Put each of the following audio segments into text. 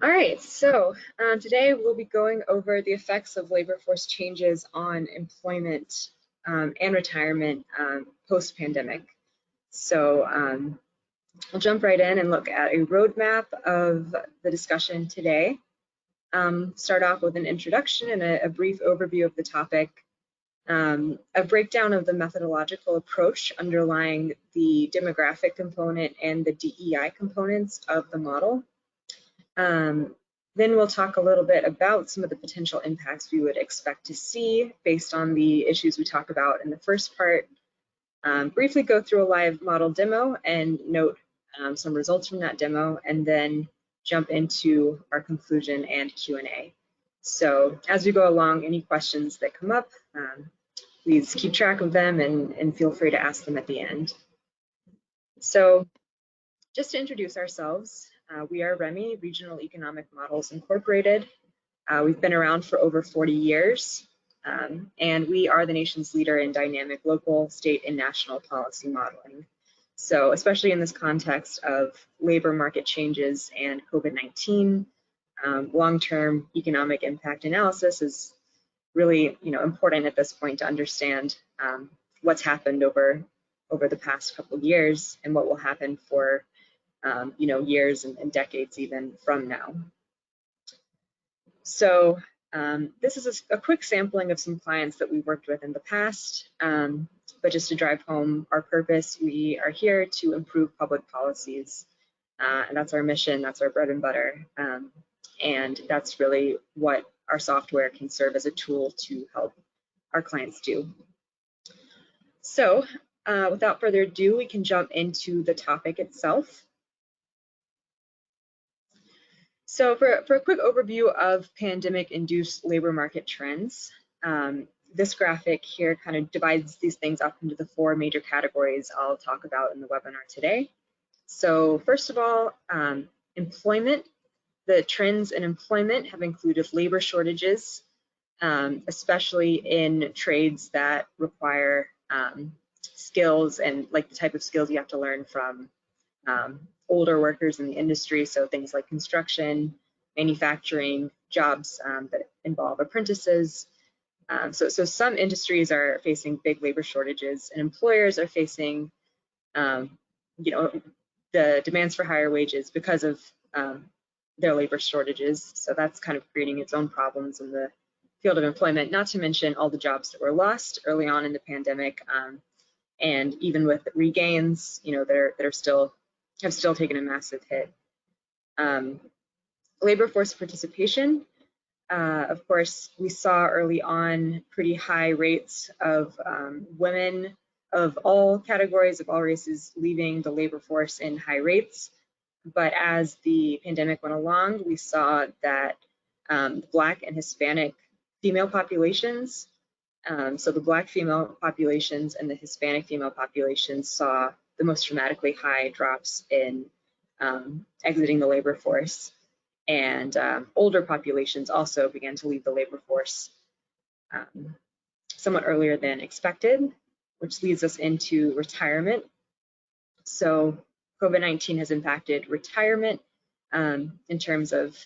All right, so today we'll be going over the effects of labor force changes on employment and retirement post-pandemic. So we'll jump right in and look at a roadmap of the discussion today. Start off with an introduction and a brief overview of the topic, a breakdown of the methodological approach underlying the demographic component and the DEI components of the model. Then we'll talk a little bit about some of the potential impacts we would expect to see based on the issues we talked about in the first part. Briefly go through a live model demo and note some results from that demo, and then jump into our conclusion and Q&A. So as we go along, any questions that come up, please keep track of them and feel free to ask them at the end. So just to introduce ourselves, we are REMI, Regional Economic Models Incorporated. We've been around for over 40 years, and we are the nation's leader in dynamic local, state, and national policy modeling. So especially in this context of labor market changes and COVID-19, long-term economic impact analysis is really important at this point to understand what's happened over the past couple of years and what will happen for years and decades even from now. So this is a quick sampling of some clients that we've worked with in the past, but just to drive home our purpose, we are here to improve public policies, and that's our mission, that's our bread and butter, and that's really what our software can serve as a tool to help our clients do. So without further ado, we can jump into the topic itself. So for a quick overview of pandemic-induced labor market trends, this graphic here kind of divides these things up into the four major categories I'll talk about in the webinar today. So first of all, employment. The trends in employment have included labor shortages, especially in trades that require skills and like the type of skills you have to learn from older workers in the industry, so things like construction, manufacturing, jobs that involve apprentices. So some industries are facing big labor shortages, and employers are facing, the demands for higher wages because of their labor shortages. So that's kind of creating its own problems in the field of employment, not to mention all the jobs that were lost early on in the pandemic, and even with regains, that have still taken a massive hit. Labor force participation. Of course, we saw early on pretty high rates of women of all categories, of all races, leaving the labor force in high rates. But as the pandemic went along, we saw that Black and Hispanic female populations, so the Black female populations and the Hispanic female populations saw the most dramatically high drops in exiting the labor force. And older populations also began to leave the labor force somewhat earlier than expected, which leads us into retirement. So COVID-19 has impacted retirement in terms of,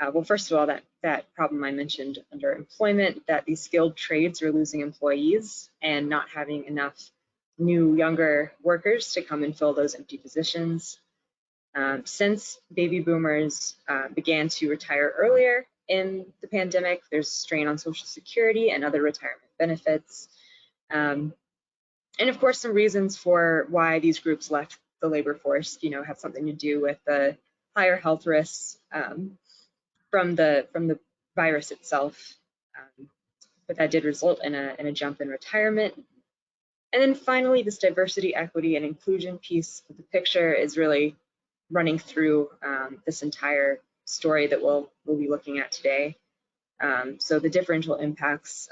well, first of all, that problem I mentioned under employment, that these skilled trades are losing employees and not having enough new younger workers to come and fill those empty positions. Since baby boomers began to retire earlier in the pandemic, there's strain on Social Security and other retirement benefits. And of course, some reasons for why these groups left the labor force, have something to do with the higher health risks from the virus itself. But that did result in a jump in retirement. And then finally, this diversity, equity, and inclusion piece of the picture is really running through this entire story that we'll be looking at today. So the differential impacts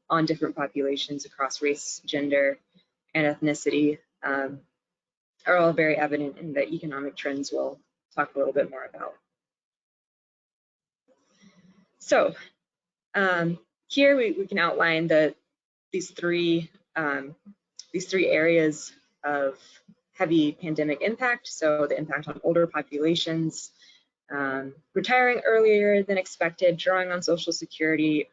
on different populations across race, gender, and ethnicity are all very evident in the economic trends we'll talk a little bit more about. So here we can outline these three areas of heavy pandemic impact. So the impact on older populations, retiring earlier than expected, drawing on Social Security,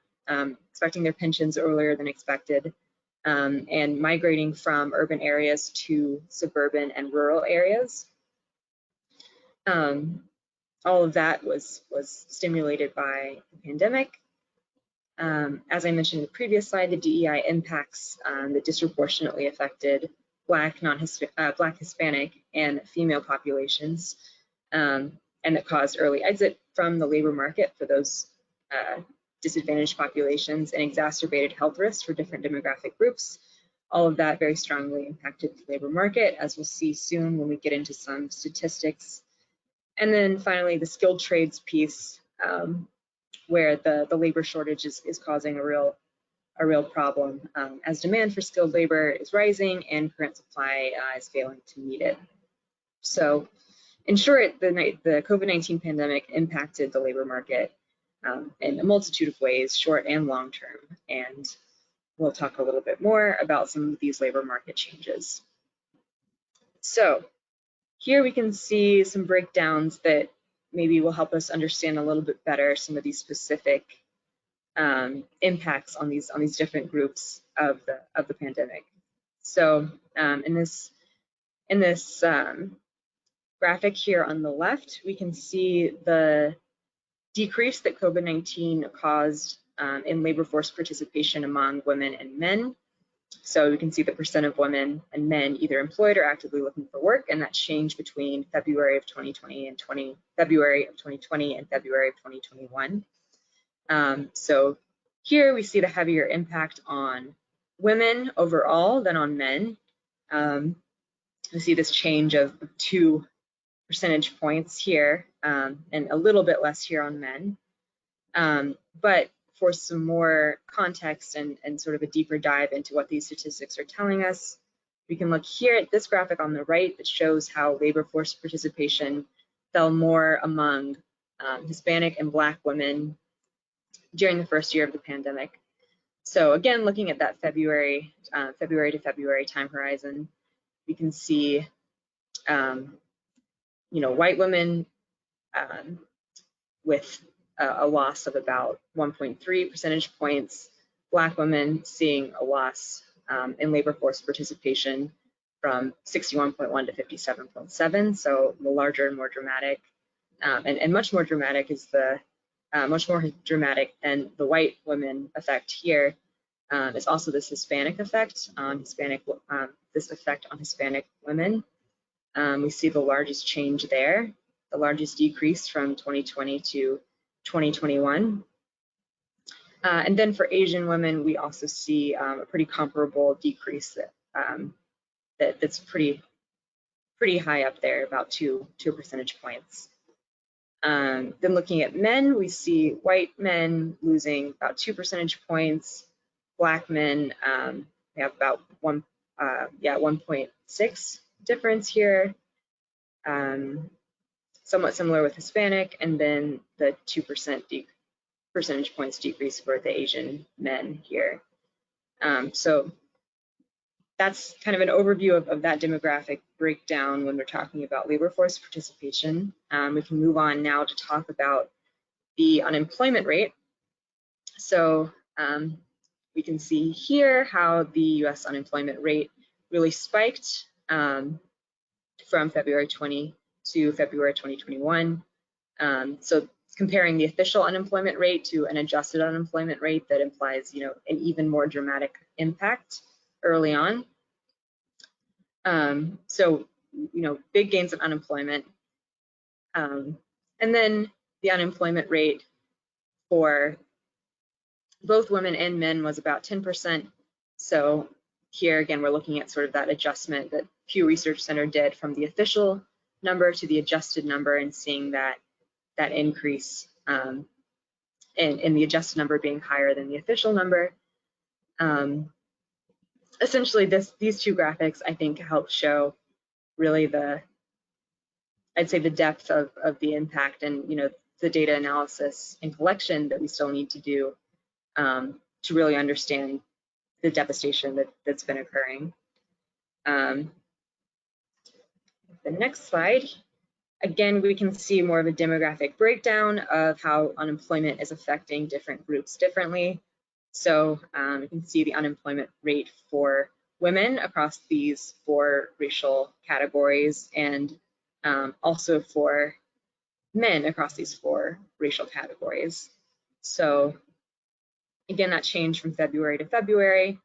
expecting their pensions earlier than expected, and migrating from urban areas to suburban and rural areas. All of that was stimulated by the pandemic. As I mentioned in the previous slide, the DEI impacts that disproportionately affected Black, Hispanic, and female populations, and that caused early exit from the labor market for those disadvantaged populations and exacerbated health risks for different demographic groups. All of that very strongly impacted the labor market, as we'll see soon when we get into some statistics. And then finally, the skilled trades piece, where the labor shortage is causing a real problem, as demand for skilled labor is rising and current supply is failing to meet it. So in short, the COVID-19 pandemic impacted the labor market in a multitude of ways, short and long term, and we'll talk a little bit more about some of these labor market changes. So here we can see some breakdowns that maybe will help us understand a little bit better some of these specific impacts on these different groups of the pandemic. So in this graphic here on the left, we can see the decrease that COVID-19 caused in labor force participation among women and men. So we can see the percent of women and men either employed or actively looking for work, and that changed between February of 2020 and February of 2020 and February of 2021. So here we see the heavier impact on women overall than on men. We see this change of 2 percentage points here, and a little bit less here on men. But for some more context and sort of a deeper dive into what these statistics are telling us, we can look here at this graphic on the right that shows how labor force participation fell more among Hispanic and Black women during the first year of the pandemic. So again, looking at that February to February time horizon, we can see white women with a loss of about 1.3 percentage points, Black women seeing a loss in labor force participation from 61.1 to 57.7, so the larger and more dramatic, and much more dramatic is much more dramatic than the white women effect here is also this Hispanic effect on Hispanic women. We see the largest change there, the largest decrease from 2020 to 2021. And then for Asian women, we also see a pretty comparable decrease that's pretty high up there, about 2 percentage points. Then looking at men, we see white men losing about 2 percentage points. Black men, we have about 1.6 difference here. Somewhat similar with Hispanic, and then the 2 percentage points decrease for the Asian men here. So that's kind of an overview of that demographic breakdown when we're talking about labor force participation. We can move on now to talk about the unemployment rate. So we can see here how the US unemployment rate really spiked from February 20 to February 2021. So comparing the official unemployment rate to an adjusted unemployment rate, that implies an even more dramatic impact early on. So big gains in unemployment, and then the unemployment rate for both women and men was about 10%. So here again, we're looking at sort of that adjustment that Pew Research Center did from the official number to the adjusted number, and seeing that increase in the adjusted number being higher than the official number. Essentially, these two graphics, I think, help show really I'd say the depth of the impact, and the data analysis and collection that we still need to do to really understand the devastation that's been occurring. The next slide, Again, we can see more of a demographic breakdown of how unemployment is affecting different groups differently. So you can see the unemployment rate for women across these 4 racial categories, and also for men across these 4 racial categories. So again, that changed from February to February.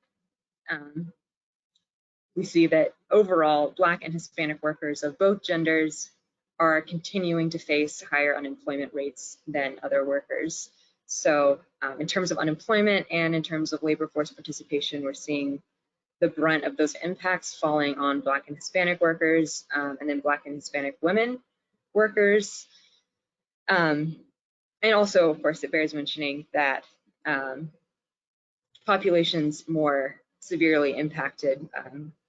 We see that overall, Black and Hispanic workers of both genders are continuing to face higher unemployment rates than other workers. So in terms of unemployment and in terms of labor force participation, we're seeing the brunt of those impacts falling on Black and Hispanic workers, and then Black and Hispanic women workers. And also, of course, it bears mentioning that populations more severely impacted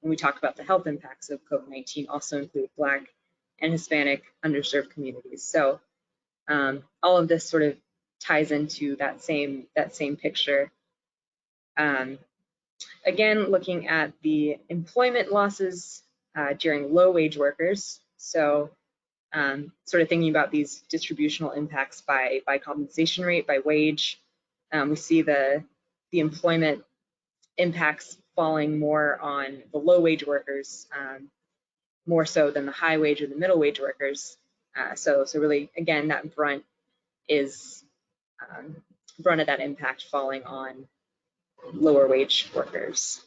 when we talk about the health impacts of COVID-19 also include Black and Hispanic underserved communities. So all of this sort of ties into that same picture. Again, looking at the employment losses during low wage workers. So sort of thinking about these distributional impacts by compensation rate, by wage. We see the employment impacts falling more on the low wage workers, more so than the high wage or the middle wage workers. So really, again, that brunt is brunt of that impact falling on lower wage workers.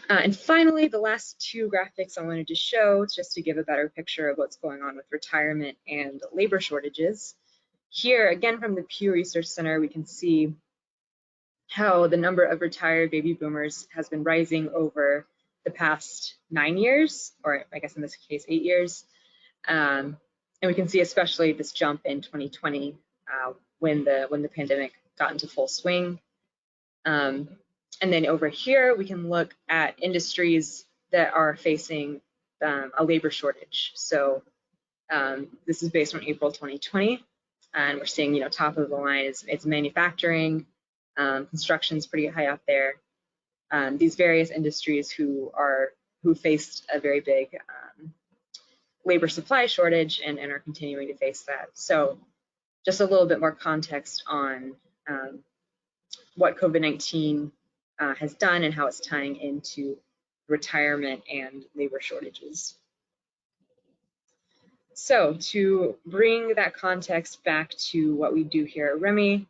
And finally, the last 2 graphics I wanted to show, just to give a better picture of what's going on with retirement and labor shortages. Here, again, from the Pew Research Center, we can see how the number of retired baby boomers has been rising over the past 9 years, or I guess in this case, 8 years. And we can see especially this jump in 2020 when the pandemic got into full swing. And then over here, we can look at industries that are facing a labor shortage. So this is based on April 2020, and we're seeing, top of the line is manufacturing, construction's pretty high up there. These various industries who faced a very big labor supply shortage and are continuing to face that. So just a little bit more context on what COVID-19 has done and how it's tying into retirement and labor shortages. So to bring that context back to what we do here at REMI,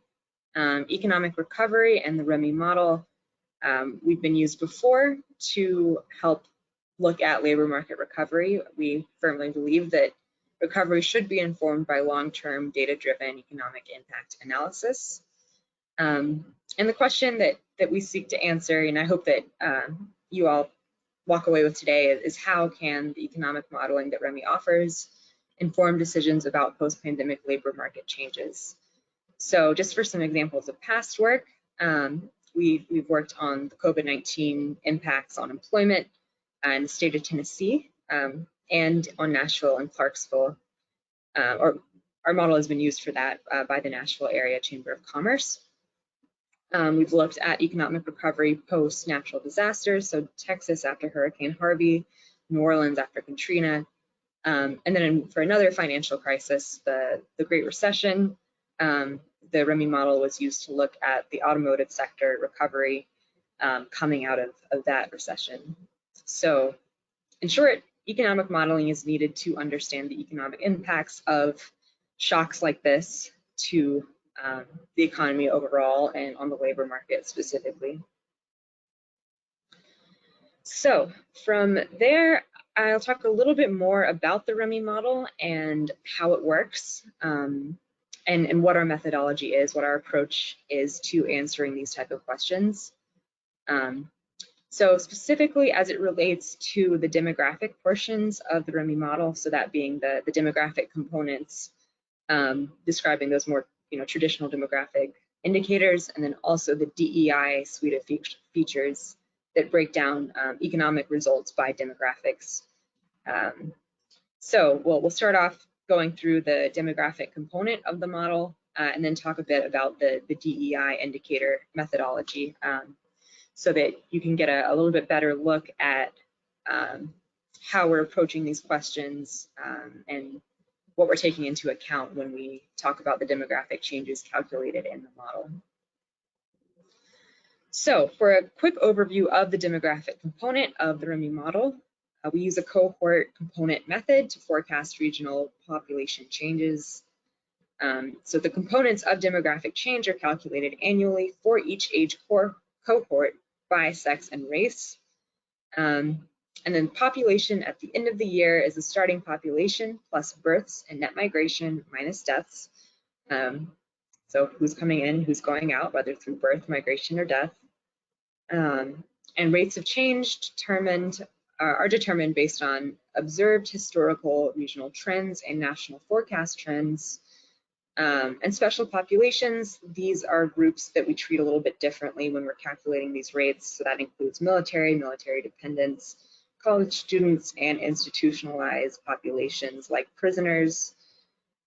economic recovery and the REMI model, we've been used before to help look at labor market recovery. We firmly believe that recovery should be informed by long-term data-driven economic impact analysis. And the question that we seek to answer, and I hope that you all walk away with today, is how can the economic modeling that REMI offers inform decisions about post-pandemic labor market changes? So just for some examples of past work, we've worked on the COVID-19 impacts on employment in the state of Tennessee and on Nashville and Clarksville. Our model has been used for that by the Nashville Area Chamber of Commerce. We've looked at economic recovery post-natural disasters, so Texas after Hurricane Harvey, New Orleans after Katrina, and then for another financial crisis, the Great Recession, the REMI model was used to look at the automotive sector recovery coming out of that recession. So in short, economic modeling is needed to understand the economic impacts of shocks like this to the economy overall and on the labor market specifically. So from there, I'll talk a little bit more about the REMI model and how it works, and what our methodology is, what our approach is to answering these type of questions. So specifically as it relates to the demographic portions of the REMI model, so that being the demographic components, describing those more traditional demographic indicators, and then also the DEI suite of features that break down economic results by demographics. So we'll start off going through the demographic component of the model, and then talk a bit about the DEI indicator methodology, so that you can get a little bit better look at how we're approaching these questions and what we're taking into account when we talk about the demographic changes calculated in the model. So for a quick overview of the demographic component of the REMI model, we use a cohort component method to forecast regional population changes. So the components of demographic change are calculated annually for each age cohort by sex and race. And then population at the end of the year is the starting population plus births and net migration minus deaths. So who's coming in, who's going out, whether through birth, migration, or death. And rates of change are determined based on observed historical regional trends and national forecast trends. And special populations, these are groups that we treat a little bit differently when we're calculating these rates. So that includes military dependents, college students, and institutionalized populations like prisoners.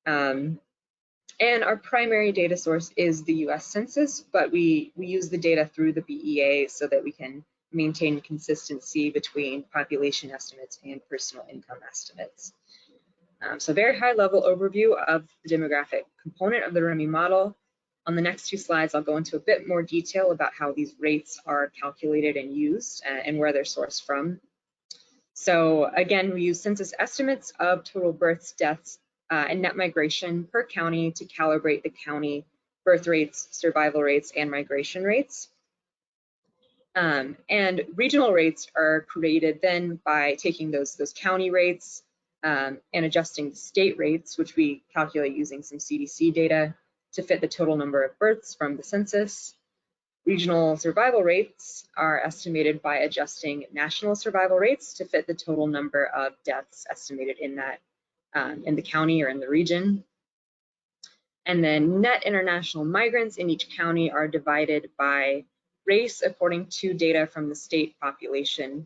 And our primary data source is the US Census, but we use the data through the BEA so that we can maintain consistency between population estimates and personal income estimates. So very high level overview of the demographic component of the REMI model. On the next two slides, I'll go into a bit more detail about how these rates are calculated and used and where they're sourced from. So again, we use census estimates of total births, deaths, and net migration per county to calibrate the county birth rates, survival rates, and migration rates. And regional rates are created then by taking those county rates and adjusting state rates, which we calculate using some CDC data to fit the total number of births from the census. Regional survival rates are estimated by adjusting national survival rates to fit the total number of deaths estimated in that in the county or in the region. And then net international migrants in each county are divided by race according to data from the state population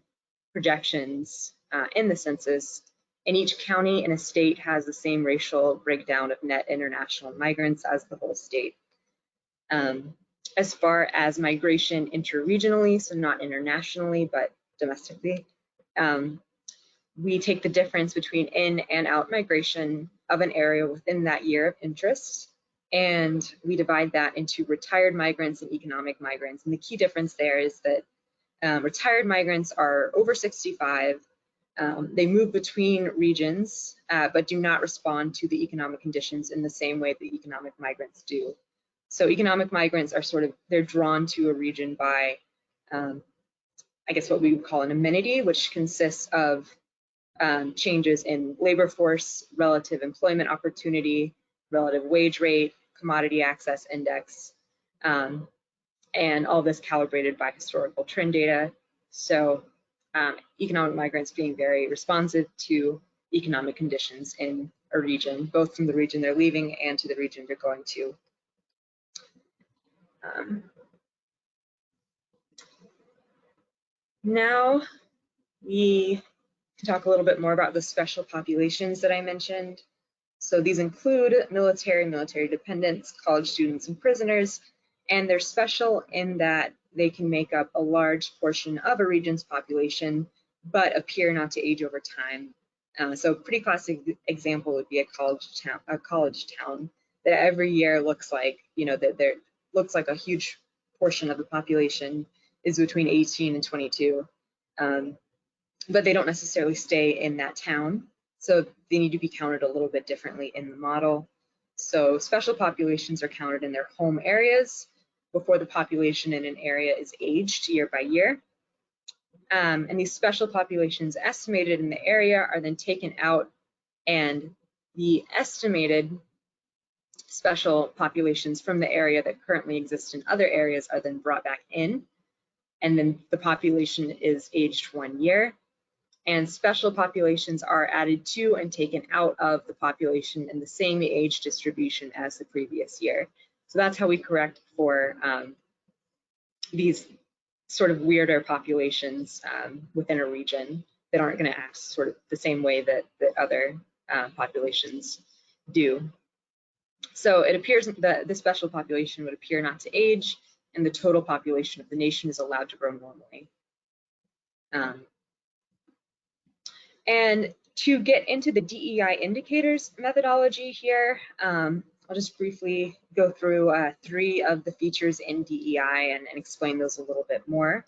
projections in the census. And each county in a state has the same racial breakdown of net international migrants as the whole state. As far as migration interregionally, so not internationally, but domestically, we take the difference between in and out migration of an area within that year of interest, and we divide that into retired migrants and economic migrants. And the key difference there is that retired migrants are over 65. They move between regions, but do not respond to the economic conditions in the same way that economic migrants do. So economic migrants are they're drawn to a region by, I guess what we would call an amenity, which consists of changes in labor force, relative employment opportunity, relative wage rate, commodity access index, and all this calibrated by historical trend data. So economic migrants being very responsive to economic conditions in a region, both from the region they're leaving and to the region they're going to. Now we can talk a little bit more about the special populations that I mentioned. So these include military dependents, college students, and prisoners, and they're special in that they can make up a large portion of a region's population, but appear not to age over time. So a pretty classic example would be a college town that every year looks like, that there looks like a huge portion of the population is between 18 and 22, but they don't necessarily stay in that town. So they need to be counted a little bit differently in the model. So special populations are counted in their home areas before the population in an area is aged year by year. And these special populations estimated in the area are then taken out, and the estimated special populations from the area that currently exist in other areas are then brought back in, and then the population is aged 1 year. And special populations are added to and taken out of the population in the same age distribution as the previous year. So that's how we correct for these sort of weirder populations within a region that aren't going to act sort of the same way that other populations do. So it appears that the special population would appear not to age, and the total population of the nation is allowed to grow normally. And to get into the DEI indicators methodology here, I'll just briefly go through 3 of the features in DEI and explain those a little bit more.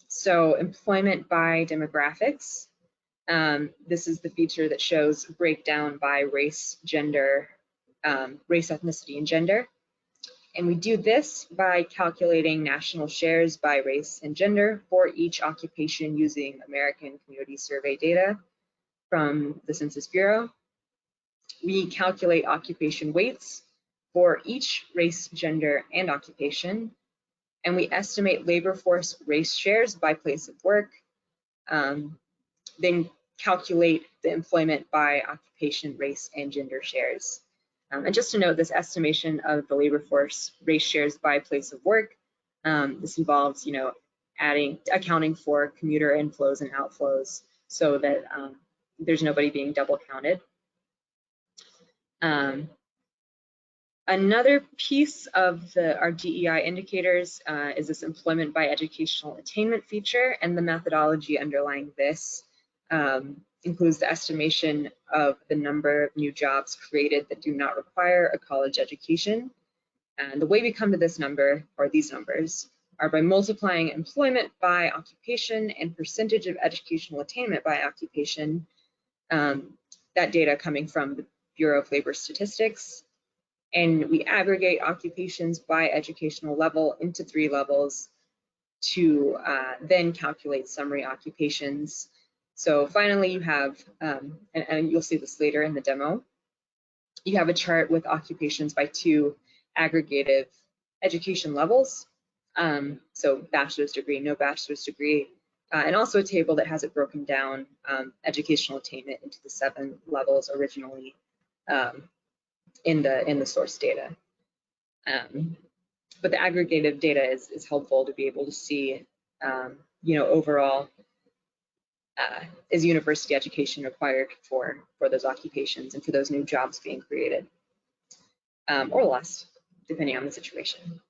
So employment by demographics. This is the feature that shows breakdown by race, gender, race, ethnicity, and gender. And we do this by calculating national shares by race and gender for each occupation using American Community Survey data from the Census Bureau. We calculate occupation weights for each race, gender, and occupation. And we estimate labor force race shares by place of work. Then calculate the employment by occupation, race, and gender shares. And just to note, this estimation of the labor force race shares by place of work, this involves, accounting for commuter inflows and outflows so that there's nobody being double counted. Another piece of our DEI indicators is this employment by educational attainment feature, and the methodology underlying this includes the estimation of the number of new jobs created that do not require a college education. And the way we come to this number, or these numbers, are by multiplying employment by occupation and percentage of educational attainment by occupation, that data coming from the Bureau of Labor Statistics. And we aggregate occupations by educational level into 3 levels to then calculate summary occupations. So finally, you have, and you'll see this later in the demo, you have a chart with occupations by 2 aggregative education levels. So bachelor's degree, no bachelor's degree, and also a table that has it broken down, educational attainment into the 7 levels originally in the source data. But the aggregative data is helpful to be able to see, overall, is university education required for those occupations and for those new jobs being created, or less, depending on the situation.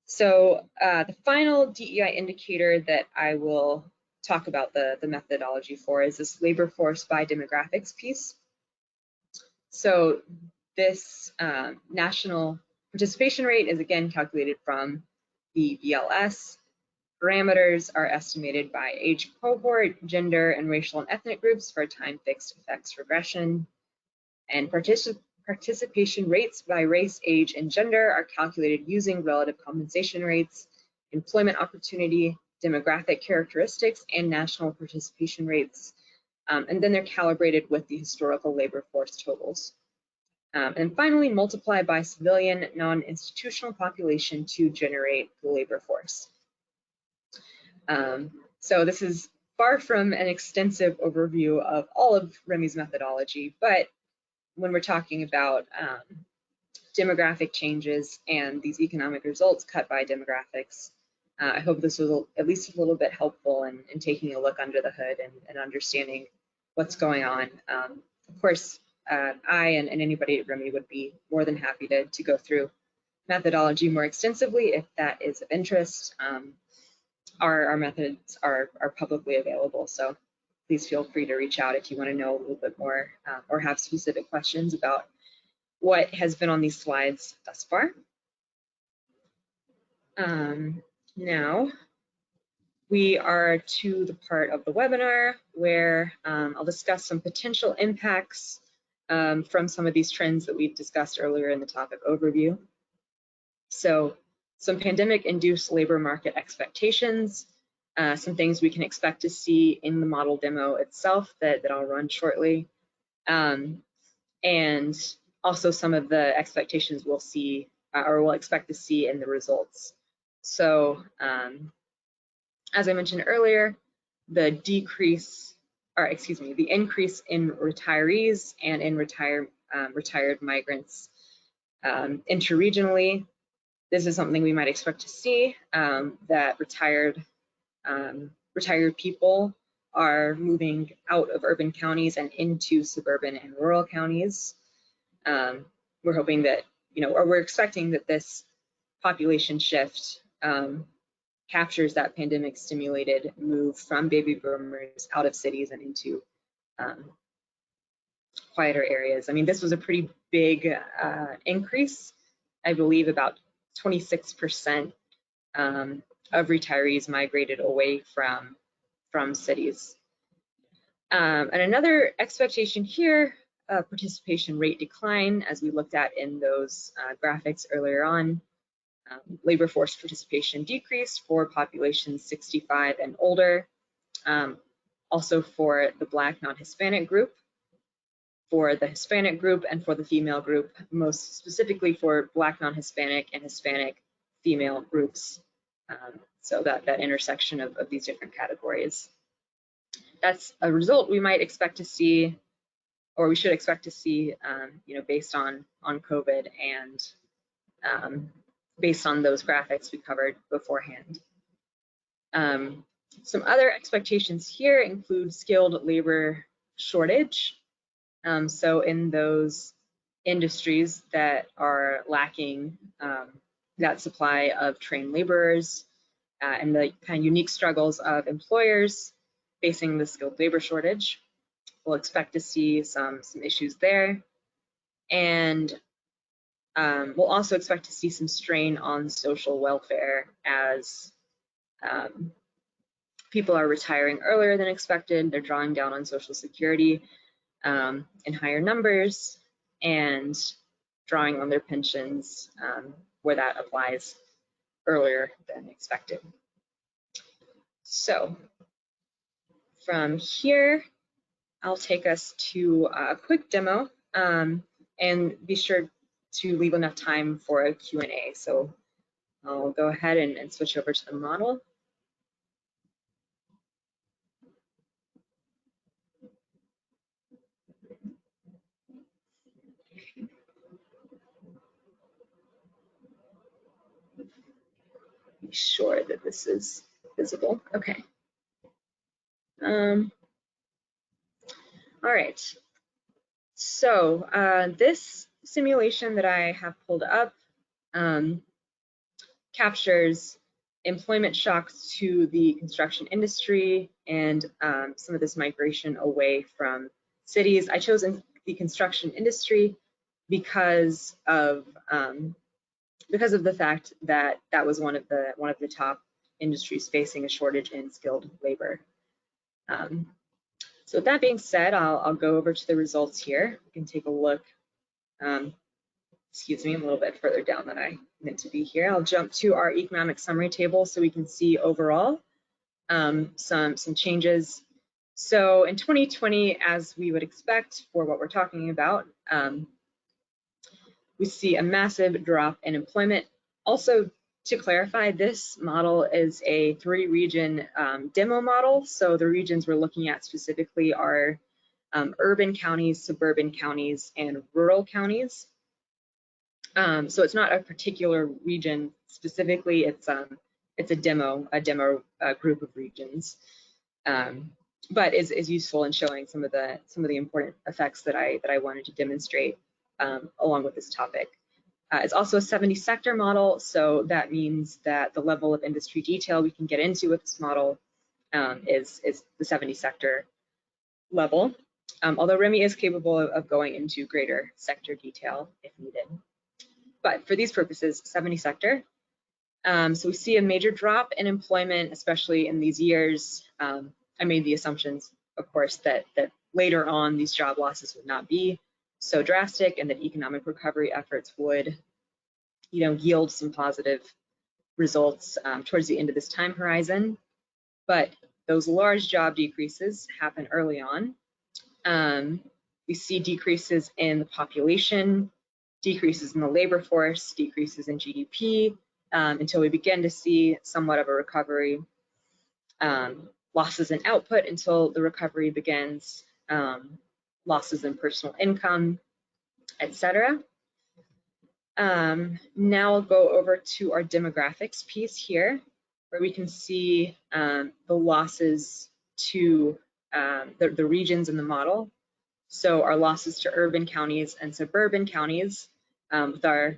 So the final DEI indicator that I will talk about the methodology for is this labor force by demographics piece. So this national participation rate is again calculated from the BLS. Parameters are estimated by age cohort, gender, and racial and ethnic groups for a time-fixed effects regression. And participation rates by race, age, and gender are calculated using relative compensation rates, employment opportunity, demographic characteristics, and national participation rates. And then they're calibrated with the historical labor force totals. And finally, multiply by civilian non-institutional population to generate the labor force. So this is far from an extensive overview of all of REMY's methodology, but when we're talking about demographic changes and these economic results cut by demographics, I hope this was at least a little bit helpful in taking a look under the hood and understanding what's going on. Of course, I and anybody at REMY would be more than happy to go through methodology more extensively if that is of interest. Our methods are publicly available, so please feel free to reach out if you want to know a little bit more or have specific questions about what has been on these slides thus far. Now we are to the part of the webinar where I'll discuss some potential impacts from some of these trends that we discussed earlier in the topic overview. So some pandemic-induced labor market expectations, some things we can expect to see in the model demo itself that I'll run shortly, and also some of the expectations we'll see or we'll expect to see in the results. So as I mentioned earlier, the increase in retirees and in retired migrants interregionally. This is something we might expect to see, that retired people are moving out of urban counties and into suburban and rural counties. We're hoping that, or we're expecting that this population shift captures that pandemic stimulated move from baby boomers out of cities and into quieter areas. I mean, this was a pretty big increase. I believe about 26% of retirees migrated away from cities. And another expectation here, participation rate decline, as we looked at in those graphics earlier on. Labor force participation decreased for populations 65 and older. Also for the Black non-Hispanic group, for the Hispanic group, and for the female group, most specifically for Black non-Hispanic and Hispanic female groups. So that intersection of these different categories. That's a result we might expect to see, or we should expect to see, you know, based on COVID and based on those graphics we covered beforehand. Some other expectations here include skilled labor shortage. So in those industries that are lacking that supply of trained laborers and the kind of unique struggles of employers facing the skilled labor shortage, we'll expect to see some issues there. And we'll also expect to see some strain on social welfare as people are retiring earlier than expected. They're drawing down on Social Security in higher numbers and drawing on their pensions where that applies earlier than expected. So from here, I'll take us to a quick demo and be sure to leave enough time for a Q&A. So I'll go ahead and switch over to the model. Be sure that this is visible. Okay. All right. So this simulation that I have pulled up captures employment shocks to the construction industry and some of this migration away from cities. I chose the construction industry because of the fact that that was one of the top industries facing a shortage in skilled labor. So with that being said, I'll go over to the results here. You can take a look. Excuse me, I'm a little bit further down than I meant to be here. I'll jump to our economic summary table so we can see overall some changes. So in 2020, as we would expect for what we're talking about, we see a massive drop in employment. Also, to clarify, this model is a 3-region demo model. So the regions we're looking at specifically are urban counties, suburban counties, and rural counties. So it's not a particular region specifically. It's a demo group of regions, but is useful in showing some of the important effects that I wanted to demonstrate along with this topic. It's also a 70 sector model, so that means that the level of industry detail we can get into with this model is the 70 sector level, although REMI is capable of going into greater sector detail if needed. But for these purposes, 70 sector. So we see a major drop in employment, especially in these years. I made the assumptions, of course, that later on these job losses would not be so drastic and that economic recovery efforts would, you know, yield some positive results towards the end of this time horizon. But those large job decreases happen early on. We see decreases in the population, decreases in the labor force, decreases in GDP, until we begin to see somewhat of a recovery, losses in output until the recovery begins, losses in personal income, etc. Now I'll go over to our demographics piece here, where we can see the losses to the regions in the model. So our losses to urban counties and suburban counties, with the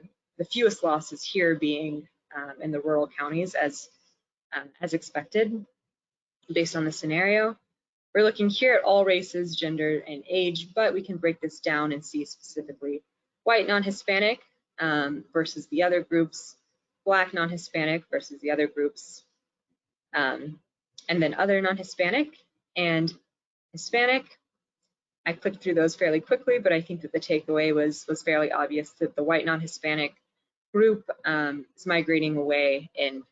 fewest losses here being in the rural counties as expected based on the scenario. We're looking here at all races, gender, and age, but we can break this down and see specifically white non-Hispanic versus the other groups, Black non-Hispanic versus the other groups, and then other non-Hispanic and Hispanic. I clicked through those fairly quickly, but I think that the takeaway was fairly obvious that the white non-Hispanic group is migrating away in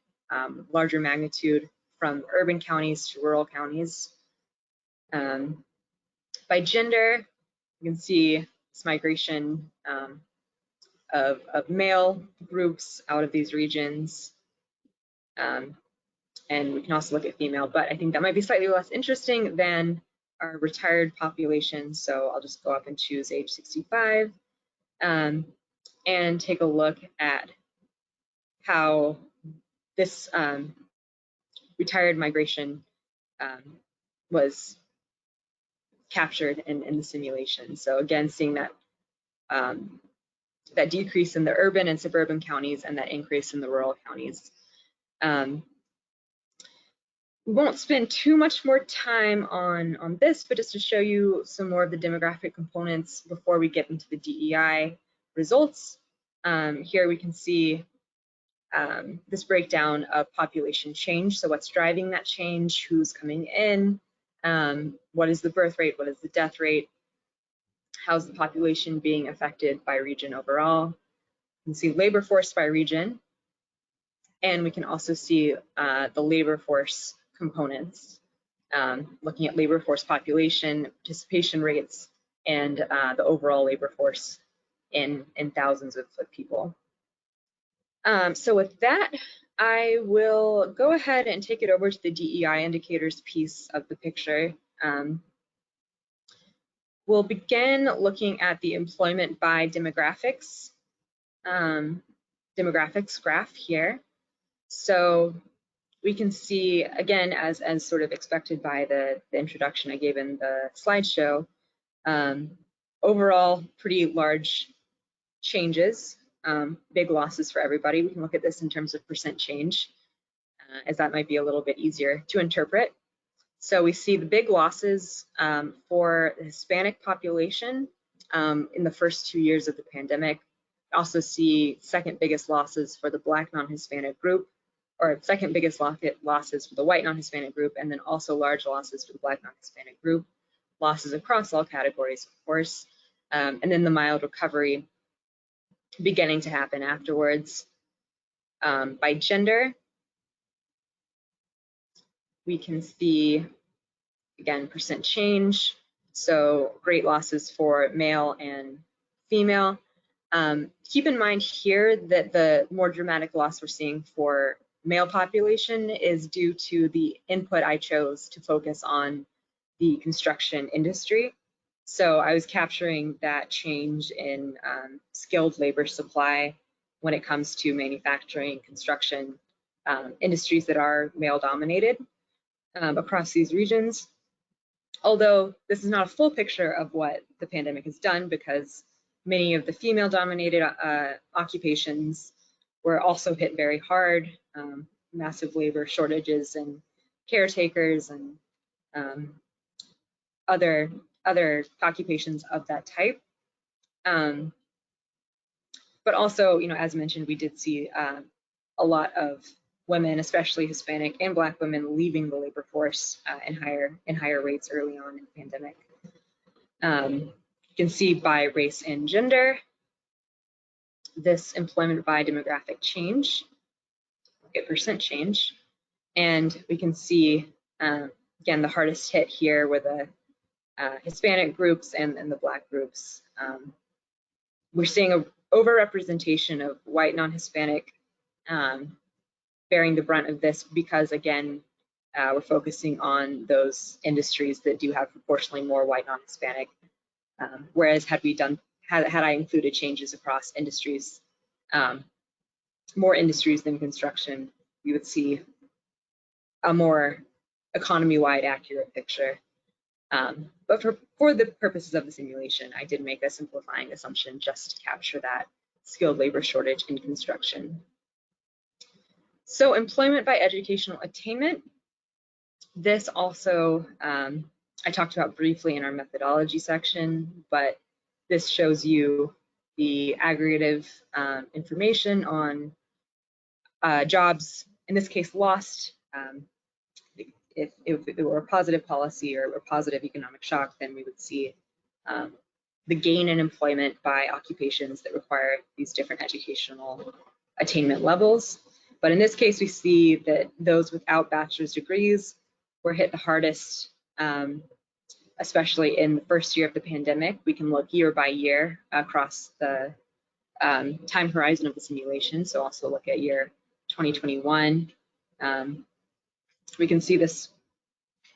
larger magnitude from urban counties to rural counties. By gender, you can see this migration of male groups out of these regions. And we can also look at female, but I think that might be slightly less interesting than our retired population. So I'll just go up and choose age 65 and take a look at how this retired migration was captured in the simulation. So again, seeing that that decrease in the urban and suburban counties and that increase in the rural counties. We won't spend too much more time on this, but just to show you some more of the demographic components before we get into the DEI results. Here we can see this breakdown of population change. So what's driving that change, who's coming in, what is the birth rate, what is the death rate, how's the population being affected by region overall. You can see labor force by region, and we can also see the labor force components, looking at labor force population, participation rates, and the overall labor force in thousands of people. So with that, I will go ahead and take it over to the DEI indicators piece of the picture. We'll begin looking at the employment by demographics, graph here. So we can see, again, as sort of expected by the introduction I gave in the slideshow, overall pretty large changes, big losses for everybody. We can look at this in terms of percent change, as that might be a little bit easier to interpret. So we see the big losses for the Hispanic population in the first 2 years of the pandemic. We also see second biggest losses for the Black non-Hispanic group, or second biggest losses for the white non-Hispanic group, and then also large losses for the Black non-Hispanic group, losses across all categories, of course, and then the mild recovery beginning to happen afterwards. By gender, we can see, again, percent change, so great losses for male and female. Keep in mind here that the more dramatic loss we're seeing for male population is due to the input I chose to focus on the construction industry. So I was capturing that change in skilled labor supply when it comes to manufacturing, construction, industries that are male dominated across these regions. Although this is not a full picture of what the pandemic has done, because many of the female dominated occupations were also hit very hard, massive labor shortages and caretakers and other occupations of that type. But also, as mentioned, we did see a lot of women, especially Hispanic and Black women, leaving the labor force in higher rates early on in the pandemic. You can see by race and gender, this employment by demographic change, get percent change, and we can see again the hardest hit here were the Hispanic groups and the Black groups. We're seeing a overrepresentation of white non-Hispanic bearing the brunt of this because, again, we're focusing on those industries that do have proportionally more white non-Hispanic. Whereas had I included changes across industries, more industries than construction, we would see a more economy-wide accurate picture. But for the purposes of the simulation, I did make a simplifying assumption just to capture that skilled labor shortage in construction. So employment by educational attainment, this also I talked about briefly in our methodology section, but this shows you the aggregative information on jobs, in this case lost. If it were a positive policy or a positive economic shock, then we would see the gain in employment by occupations that require these different educational attainment levels. But in this case, we see that those without bachelor's degrees were hit the hardest, especially in the first year of the pandemic. We can look year by year across the time horizon of the simulation, so also look at year 2021. We can see this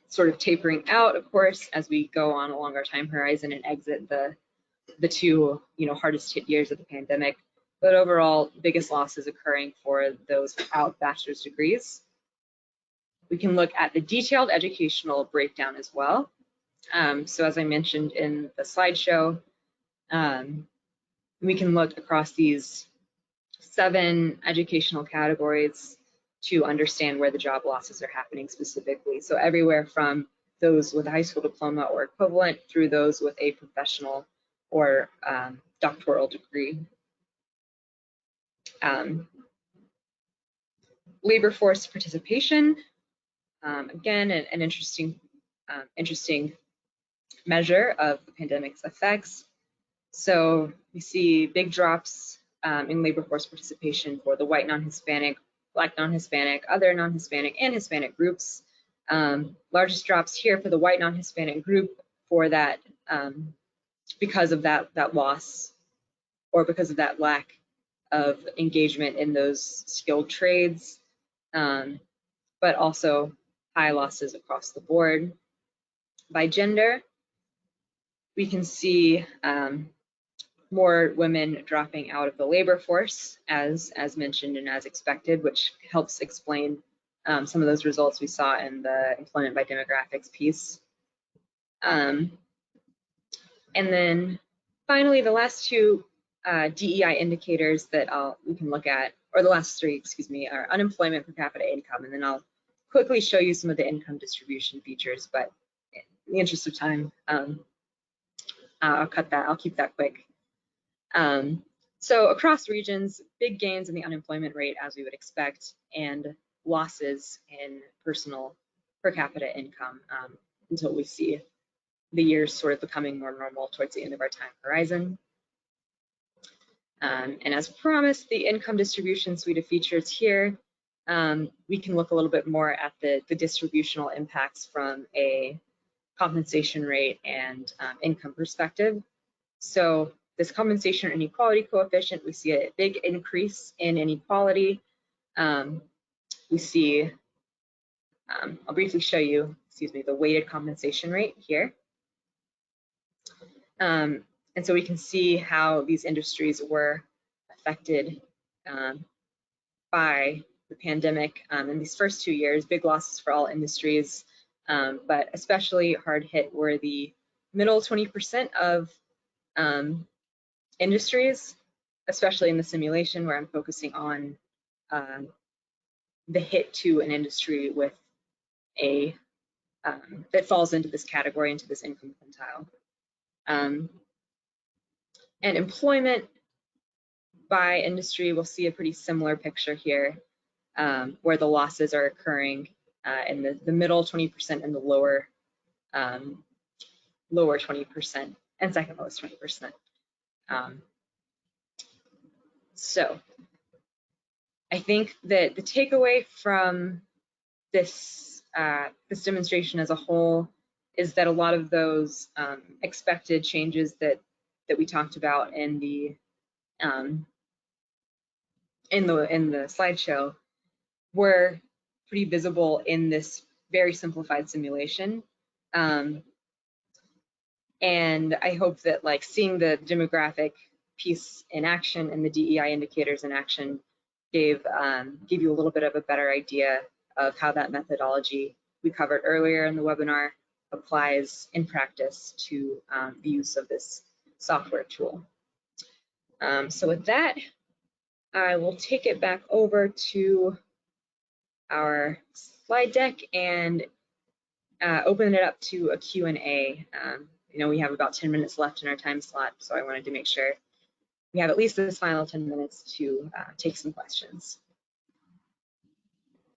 sort of tapering out, of course, as we go on along our time horizon and exit the two, hardest hit years of the pandemic. But overall, biggest losses occurring for those without bachelor's degrees. We can look at the detailed educational breakdown as well. So as I mentioned in the slideshow, we can look across these 7 educational categories to understand where the job losses are happening specifically. So everywhere from those with a high school diploma or equivalent through those with a professional or doctoral degree. Labor force participation, again, an interesting measure of the pandemic's effects. So we see big drops in labor force participation for the white non-Hispanic, Black non-Hispanic, other non-Hispanic, and Hispanic groups. Largest drops here for the white non-Hispanic group for that because of that loss, or because of that lack of engagement in those skilled trades, but also high losses across the board. By gender, we can see more women dropping out of the labor force, as mentioned and as expected, which helps explain some of those results we saw in the employment by demographics piece. And then finally, the last 2 DEI indicators that we can look at, or the last 3, excuse me, are unemployment, per capita income, and then I'll quickly show you some of the income distribution features, but in the interest of time, I'll keep that quick. So across regions, big gains in the unemployment rate, as we would expect, and losses in personal per capita income until we see the years sort of becoming more normal towards the end of our time horizon. And as promised, the income distribution suite of features here, we can look a little bit more at the distributional impacts from a compensation rate and income perspective. So this compensation inequality coefficient, we see a big increase in inequality. We see, I'll briefly show you, the weighted compensation rate here. And so we can see how these industries were affected by the pandemic in these first 2 years. Big losses for all industries, but especially hard hit were the middle 20% of industries, especially in the simulation where I'm focusing on the hit to an industry with a that falls into this category, into this income quintile. And employment by industry, we'll see a pretty similar picture here, where the losses are occurring in the middle 20% and the lower 20% and second lowest 20%. So I think that the takeaway from this demonstration as a whole is that a lot of those expected changes that we talked about in the slideshow were pretty visible in this very simplified simulation. And I hope that seeing the demographic piece in action and the DEI indicators in action give you a little bit of a better idea of how that methodology we covered earlier in the webinar applies in practice to the use of this software tool. So with that, I will take it back over to our slide deck and open it up to a Q&A. You know, we have about 10 minutes left in our time slot, so I wanted to make sure we have at least this final 10 minutes to take some questions.